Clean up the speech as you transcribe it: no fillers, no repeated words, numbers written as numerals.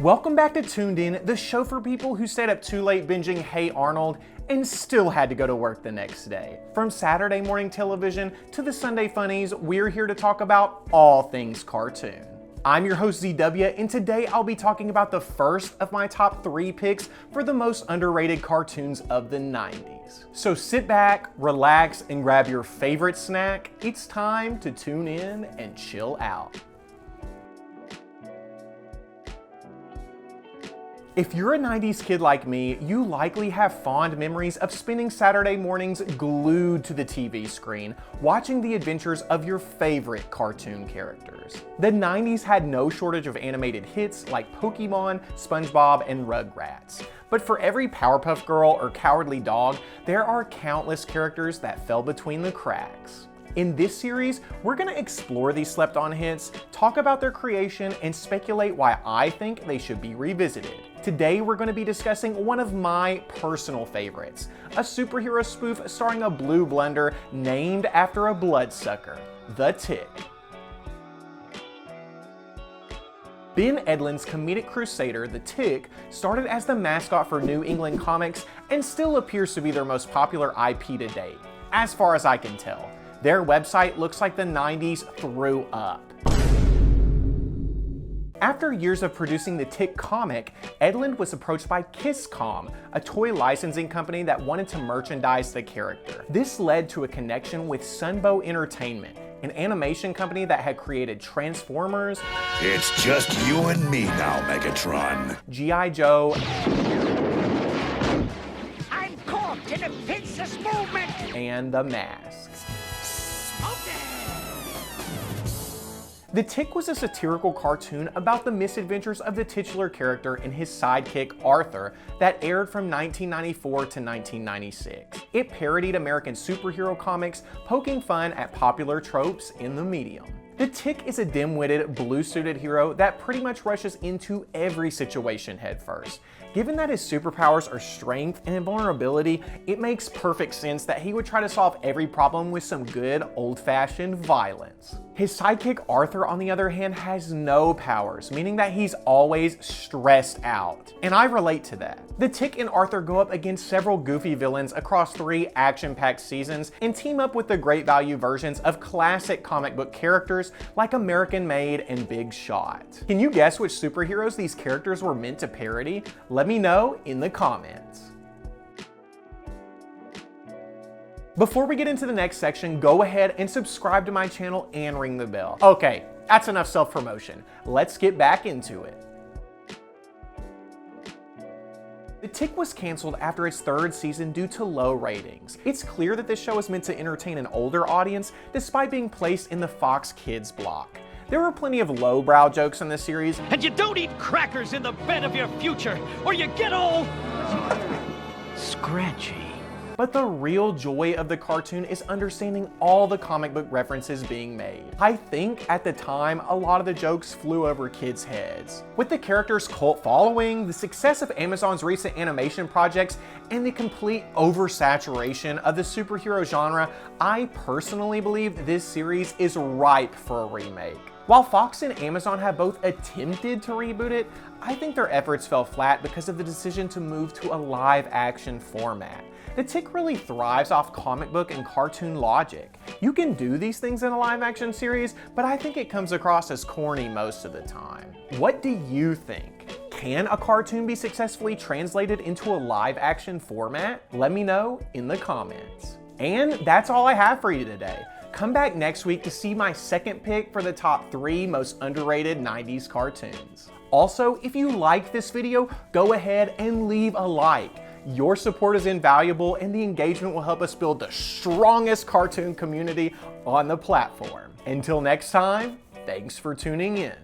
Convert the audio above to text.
Welcome back to Tooned In, the show for people who stayed up too late binging Hey Arnold and still had to go to work the next day. From Saturday morning television to the Sunday funnies, we're here to talk about all things cartoon. I'm your host ZeeDubyah, and today I'll be talking about the first of my top 3 picks for the most underrated cartoons of the 90s. So sit back, relax, and grab your favorite snack. It's time to tune in and chill out. If you're a 90s kid like me, you likely have fond memories of spending Saturday mornings glued to the TV screen, watching the adventures of your favorite cartoon characters. The 90s had no shortage of animated hits like Pokemon, SpongeBob, and Rugrats. But for every Powerpuff Girl or Cowardly Dog, there are countless characters that fell between the cracks. In this series, we're going to explore these slept-on hits, talk about their creation, and speculate why I think they should be revisited. Today, we're going to be discussing one of my personal favorites, a superhero spoof starring a blue blender named after a bloodsucker, The Tick. Ben Edlund's comedic crusader, The Tick, started as the mascot for New England comics and still appears to be their most popular IP to date, as far as I can tell. Their website looks like the 90s threw up. After years of producing the Tick comic, Edlund was approached by Kisscom, a toy licensing company that wanted to merchandise the character. This led to a connection with Sunbow Entertainment, an animation company that had created Transformers, It's just you and me now, Megatron. G.I. Joe, I'm caught in a princess movement! and The Mask. The Tick was a satirical cartoon about the misadventures of the titular character and his sidekick Arthur that aired from 1994 to 1996. It parodied American superhero comics, poking fun at popular tropes in the medium. The Tick is a dim-witted, blue-suited hero that pretty much rushes into every situation headfirst. Given that his superpowers are strength and invulnerability, it makes perfect sense that he would try to solve every problem with some good, old-fashioned violence. His sidekick Arthur, on the other hand, has no powers, meaning that he's always stressed out. And I relate to that. The Tick and Arthur go up against several goofy villains across 3 action-packed seasons and team up with the great value versions of classic comic book characters like American Made and Big Shot. Can you guess which superheroes these characters were meant to parody? Let me know in the comments. Before we get into the next section, go ahead and subscribe to my channel and ring the bell. Okay, that's enough self-promotion. Let's get back into it. The Tick was canceled after its 3rd season due to low ratings. It's clear that this show is meant to entertain an older audience despite being placed in the Fox Kids block. There were plenty of lowbrow jokes in this series. And you don't eat crackers in the bed of your future, or you get all scratchy. But the real joy of the cartoon is understanding all the comic book references being made. I think at the time, a lot of the jokes flew over kids' heads. With the character's cult following, the success of Amazon's recent animation projects, and the complete oversaturation of the superhero genre, I personally believe this series is ripe for a remake. While Fox and Amazon have both attempted to reboot it, I think their efforts fell flat because of the decision to move to a live-action format. The Tick really thrives off comic book and cartoon logic. You can do these things in a live-action series, but I think it comes across as corny most of the time. What do you think? Can a cartoon be successfully translated into a live-action format? Let me know in the comments. And that's all I have for you today. Come back next week to see my second pick for the top 3 most underrated 90s cartoons. Also, if you liked this video, go ahead and leave a like. Your support is invaluable, and the engagement will help us build the strongest cartoon community on the platform. Until next time, thanks for tuning in.